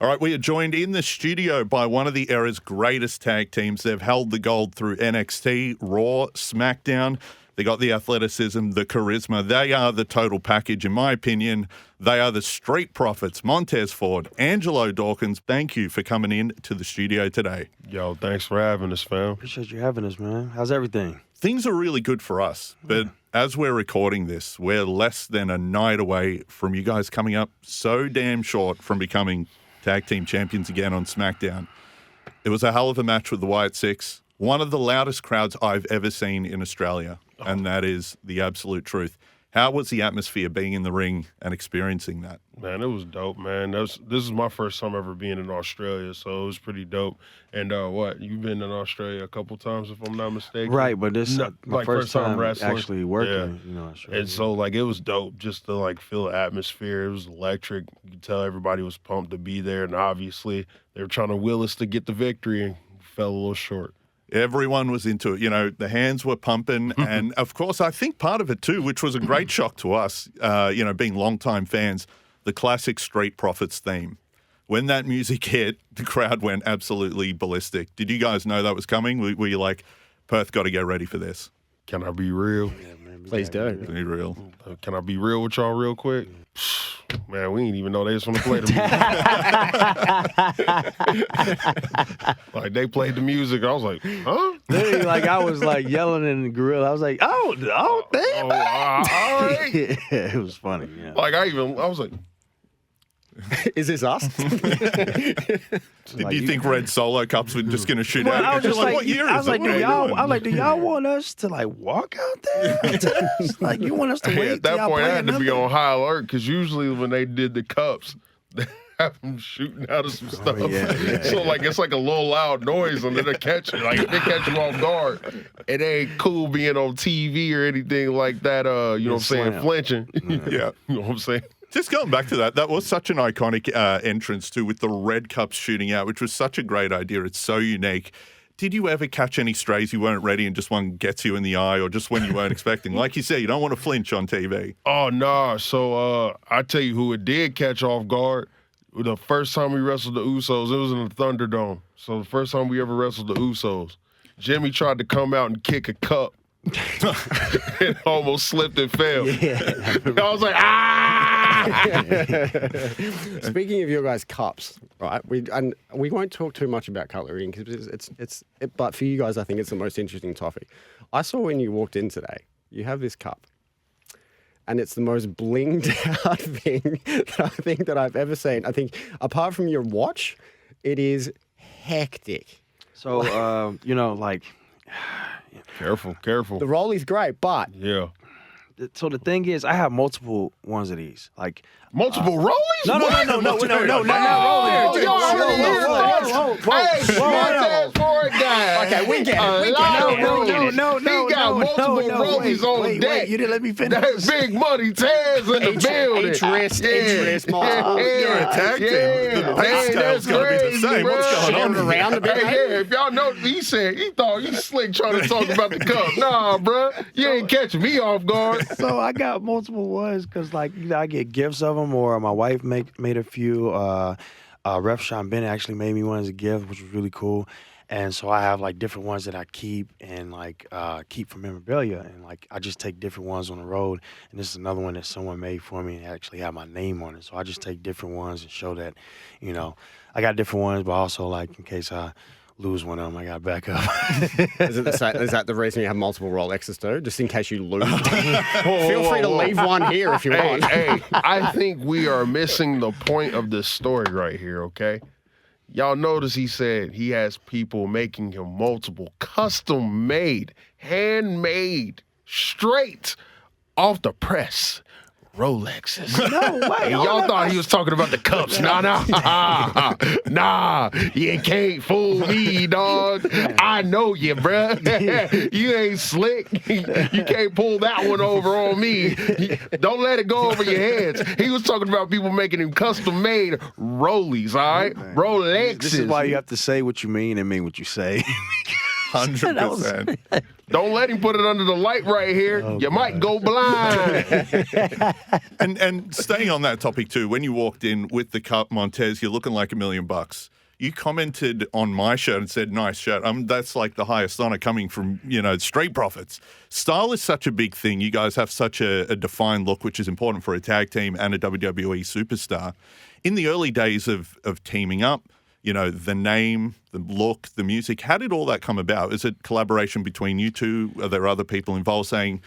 All right, we are joined in the studio by one of the era's greatest tag teams. They've held the gold through NXT, Raw, Smackdown. They got the athleticism, the charisma. They are the total package, in my opinion. They are the Street Profits. Montez Ford, Angelo Dawkins, thank you for coming in to the studio today. Yo, thanks for having us, fam. Appreciate you having us, man. How's everything? Things are really good for us, but as we're recording this, we're less than a night away from you guys coming up so damn short from becoming tag team champions again on SmackDown. It was a hell of a match with the Wyatt Six, one of the loudest crowds I've ever seen in Australia, and that is the absolute truth. How was the atmosphere being in the ring and experiencing that? Man, it was dope, man. This is my first time ever being in Australia, so it was pretty dope. And you've been in Australia a couple times, if I'm not mistaken? Right, but this is my first time wrestling. actually working in Australia. And so, it was dope just to, feel the atmosphere. It was electric. You could tell everybody was pumped to be there, and obviously they were trying to will us to get the victory and fell a little short. Everyone was into it. You know, the hands were pumping. And, of course, I think part of it, too, which was a great shock to us, being longtime fans, the classic Street Profits theme. When that music hit, the crowd went absolutely ballistic. Did you guys know that was coming? Were you like, Perth got to get ready for this? Can I be real? Yeah, man, Please do. Be real. Can I be real with y'all real quick? Man, we didn't even know they was going to play the music. They played the music. I was like, huh? Literally, I was yelling in the grill. I was like, oh, damn. All right. Yeah, it was funny. Yeah. I was like, Is this us? Did you think Red Solo Cups were just going to shoot out? I was just what year is it? do y'all want us to walk out there? You want us to wait? at that point, I had to be on high alert because usually when they did the cups, they have them shooting out of some stuff. Yeah. So it's a little loud noise and then they catch it. They catch them off guard. It ain't cool being on TV or anything like that. You know what I'm saying? Flinching. Yeah. You know what I'm saying? Just going back to that was such an iconic entrance too, with the red cups shooting out, which was such a great idea. It's so unique. Did you ever catch any strays you weren't ready and just one gets you in the eye or just when you weren't expecting? Like you said, you don't want to flinch on TV. Oh, no. So I tell you who it did catch off guard. The first time we wrestled the Usos, it was in the Thunderdome. So the first time we ever wrestled the Usos, Jimmy tried to come out and kick a cup. It almost slipped and fell. Yeah. I was like, Speaking of your guys' cups, right? We won't talk too much about cutlery because but for you guys, I think it's the most interesting topic. I saw when you walked in today, you have this cup, and it's the most blinged out thing that I've ever seen. I think apart from your watch, it is hectic. So Careful. The roll is great, but Yeah. So the thing is, I have multiple ones of these. Multiple rollies? No, Montez Ford guy. okay, we get it. He got multiple rollies on deck. You didn't let me finish. That big money Taz in the building. Each wrist, multiple. You're a tag team. The pace scale's got to be the same. What's going on around a bit? If y'all know, he thought he slick trying to talk about the cup. Nah, bro, you ain't catching me off guard. So I got multiple ones because, I get gifts of them, or my wife made a few. Ref Sean Bennett actually made me one as a gift, which was really cool. And so I have different ones that I keep and keep for memorabilia, and I just take different ones on the road. And this is another one that someone made for me and actually have my name on it. So I just take different ones and show that, I got different ones, but also in case I lose one of them, I got backup. Is that the reason you have multiple Rolexes too? Just in case you lose? Feel free to leave one here if you want. Hey, I think we are missing the point of this story right here, okay? Y'all notice he said he has people making him multiple custom-made, handmade, straight off the press Rolexes. No way. And y'all thought he was talking about the cups. Nah. You can't fool me, dog. I know you, bruh. You ain't slick. You can't pull that one over on me. Don't let it go over your heads. He was talking about people making him custom-made rollies, all right? Rolexes. This is why you have to say what you mean and mean what you say. 100%. Don't let him put it under the light right here. You might go blind. And staying on that topic too, when you walked in with the cup, Montez, you're looking like $1 million. You commented on my shirt and said, "Nice shirt." That's like the highest honor coming from, Street Profits. Style is such a big thing. You guys have such a defined look, which is important for a tag team and a WWE superstar. In the early days of teaming up, the name, the look, the music, how did all that come about? Is it collaboration between you two? Are there other people involved saying,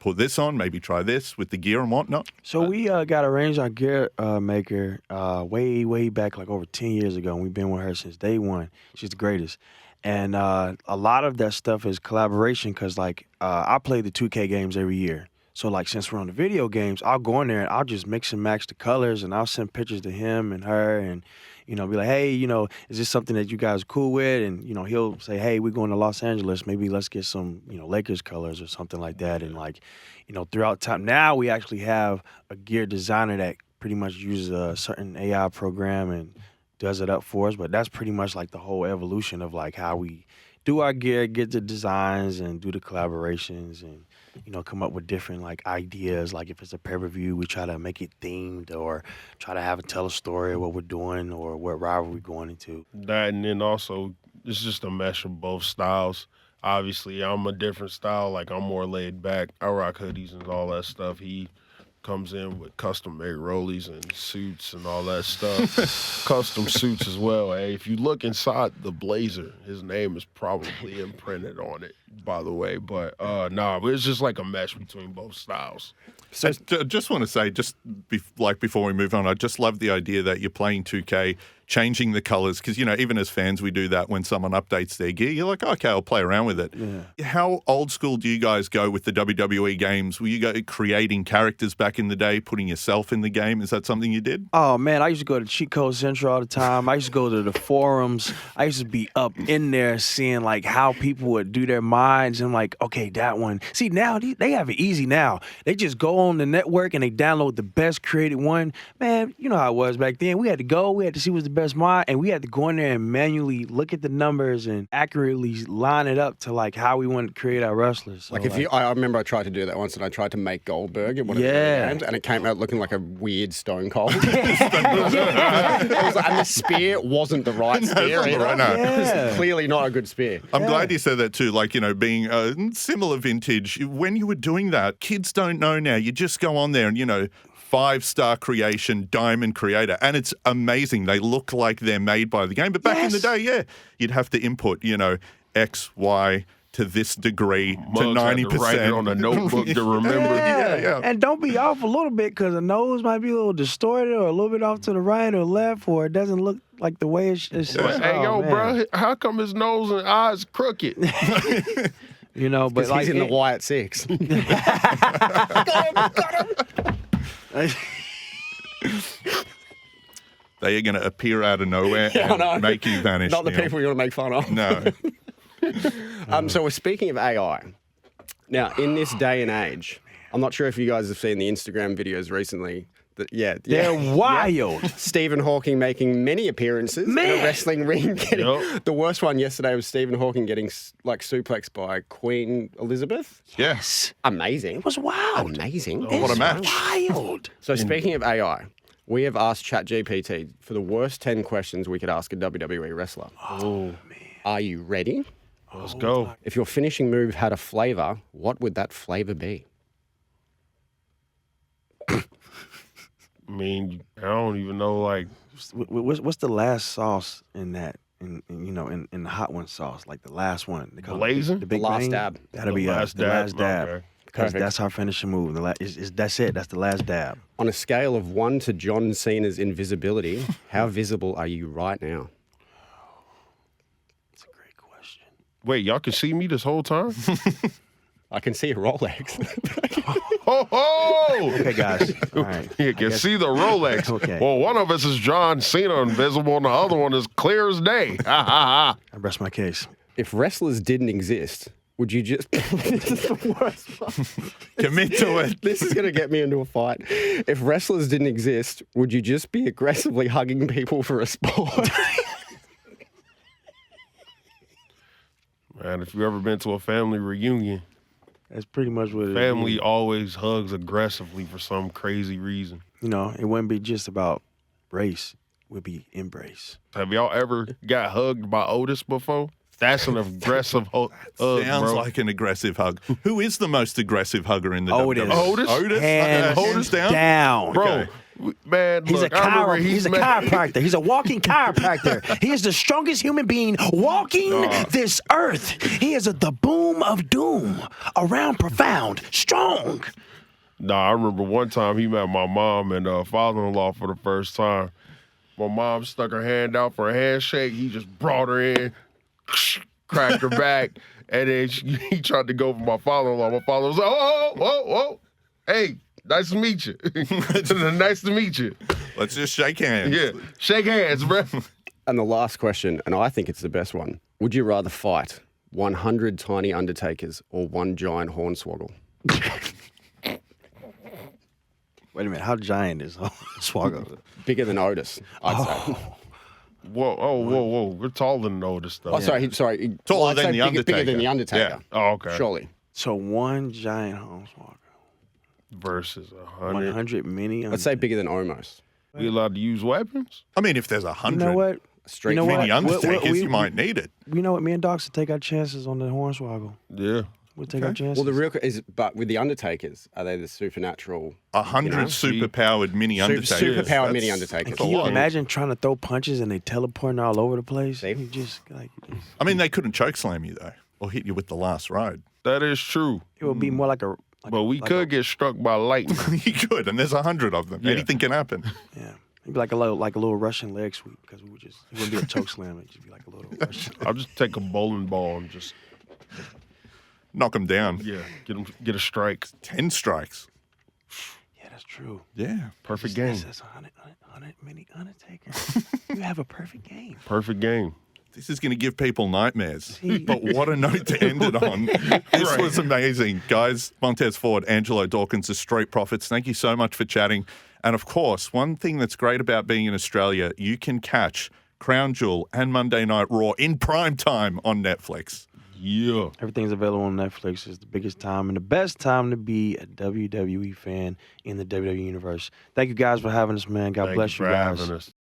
put this on, maybe try this with the gear and whatnot? So we got arranged our gear maker way back, like over 10 years ago, and we've been with her since day one. She's the greatest. And a lot of that stuff is collaboration because, I play the 2K games every year. So, since we're on the video games, I'll go in there and I'll just mix and match the colors, and I'll send pictures to him and her and, be like, hey, is this something that you guys are cool with? And, he'll say, hey, we're going to Los Angeles. Maybe let's get some, Lakers colors or something like that. And, throughout time, now we actually have a gear designer that pretty much uses a certain AI program and does it up for us. But that's pretty much the whole evolution of how we do our gear, get the designs and do the collaborations and, come up with different ideas. If it's a pay-per-view, we try to make it themed or try to tell a story of what we're doing or what rivalry we're going into. That, and then also, it's just a mesh of both styles. Obviously, I'm a different style. I'm more laid back. I rock hoodies and all that stuff. He comes in with custom-made rollies and suits and all that stuff. Custom suits as well. Hey, if you look inside the blazer, his name is probably imprinted on it, by the way. But it's just a mesh between both styles. So I just want to say, before we move on, I just love the idea that you're playing 2K, changing the colors, because, even as fans, we do that when someone updates their gear. You're like, okay, I'll play around with it. Yeah. How old school do you guys go with the WWE games? Were you go creating characters back in the day, putting yourself in the game? Is that something you did? Oh, man, I used to go to Cheat Code Central all the time. I used to go to the forums. I used to be up in there seeing, how people would do their minds and, okay, that one. See, now they have it easy now. They just go on the network and they download the best created one. Man, you know how it was back then. We had to see what's the best mind, and we had to go in there and manually look at the numbers and accurately line it up to how we wanted to create our wrestlers. So, I remember I tried to do that once, and I tried to make Goldberg in one of the games, and it came out looking like a weird Stone Cold. And the spear wasn't the right spear. It was clearly not a good spear. I'm glad you said that too. Being a similar vintage, when you were doing that, kids don't know now. You just go on there and 5-star creation, diamond creator, and it's amazing. They look like they're made by the game. But back in the day, you'd have to input, X, Y to this degree to 90%. Write it on a notebook to remember. Yeah. And don't be off a little bit because the nose might be a little distorted or a little bit off to the right or left, or it doesn't look like the way it's Hey, bro, how come his nose and eyes crooked? But he's in the Wyatt 6. Got him. They are going to appear out of nowhere and make you vanish. Not the people you want to make fun of. No. So we're speaking of AI. Now, in this day and age, I'm not sure if you guys have seen the Instagram videos recently. They're wild. Stephen Hawking making many appearances in a wrestling ring. The worst one yesterday was Stephen Hawking getting suplexed by Queen Elizabeth. Yes. Amazing. It was wild. Amazing. Oh, what a match. Wild. So speaking of AI, we have asked Chat GPT for the worst 10 questions we could ask a WWE wrestler. Oh, man. Are you ready? Let's go. If your finishing move had a flavor, what would that flavor be? I mean, I don't even know, What's the last sauce in that? In the hot one sauce, the last one. They call Blazing? The big last bang? dab. That'll be The us. The last last dab. dab. Okay. Because Perfect. that's our finishing move. That's it. That's the last dab. On a scale of 1 to John Cena's invisibility, how visible are you right now? That's a great question. Wait, y'all can see me this whole time? I can see a Rolex. Ho, ho! Okay, guys. All right. You can see the Rolex. Okay. Well, one of us is John Cena invisible, and the other one is clear as day. Ha, ha, ha. I rest my case. If wrestlers didn't exist, would you just... This is the worst one. Commit to it. This is going to get me into a fight. If wrestlers didn't exist, would you just be aggressively hugging people for a sport? Man, if you ever been to a family reunion, That's pretty much what it family is. always hugs aggressively for some crazy reason. You know, it wouldn't be just about race. It would be embrace. Have y'all ever got hugged by Otis before? That's an aggressive hug, Sounds bro. like an aggressive hug. Who is the most aggressive hugger in the Otis. WWE? Otis? Hands Hands down. Bro, Okay. man, He's look, a I remember he's a chiropractor. He's a walking chiropractor. He is the strongest human being walking this earth. He is the boom of doom, around profound, strong. Nah, I remember one time he met my mom and father-in-law for the first time. My mom stuck her hand out for a handshake. He just brought her in, cracked her back, and then he tried to go for my father-in-law. My father was like, whoa. Hey, nice to meet you. Nice to meet you. Let's just shake hands. Yeah, shake hands, bro. And the last question, and I think it's the best one. Would you rather fight 100 tiny Undertakers or one giant Hornswoggle? Wait a minute, how giant is Swoggle? Bigger than Otis, I'd say. Whoa. We're taller than Otis, though. Oh, sorry. Taller I'd than say the Undertaker. Bigger than the Undertaker. Yeah. Oh, okay. Surely. So one giant Hornswoggle, Versus 100. 100 mini. Let's say bigger than Omos. We allowed to use weapons? I mean, if there's You 100 know what? Street You know mini what? Undertakers, you might need it. You know what? Me and Docs will take our chances on the Hornswoggle. Yeah. We'll take our chances. Well, the real is, but with the Undertakers, are they the supernatural? 100 superpowered mini Undertakers. Superpowered mini That's- Undertakers. that's a Can you lot. imagine trying to throw punches and they teleporting all over the place? See? You just like I mean, they couldn't choke slam you, though, or hit you with the last ride. That is true. it would be more like a. But we could get struck by lightning. You could, and there's 100 of them. Yeah. Anything can happen. Yeah, it'd be like a little Russian leg sweep because we would just it wouldn't be a choke slam. It'd just be like a little Russian. I'll just take a bowling ball and just, Knock them down. get a strike. 10 strikes. Yeah, that's true. Yeah. Perfect game. That's 100 mini Undertaker. You have a perfect game. Perfect game. This is going to give people nightmares. But what a note to end it on. This was amazing. Guys, Montez Ford, Angelo Dawkins, the Street Profits, thank you so much for chatting. And of course, one thing that's great about being in Australia, you can catch Crown Jewel and Monday Night Raw in prime time on Netflix. Yeah. Everything's available on Netflix. It's the biggest time and the best time to be a WWE fan in the WWE universe. Thank you guys for having us, man. God Thank bless you you for guys. having us.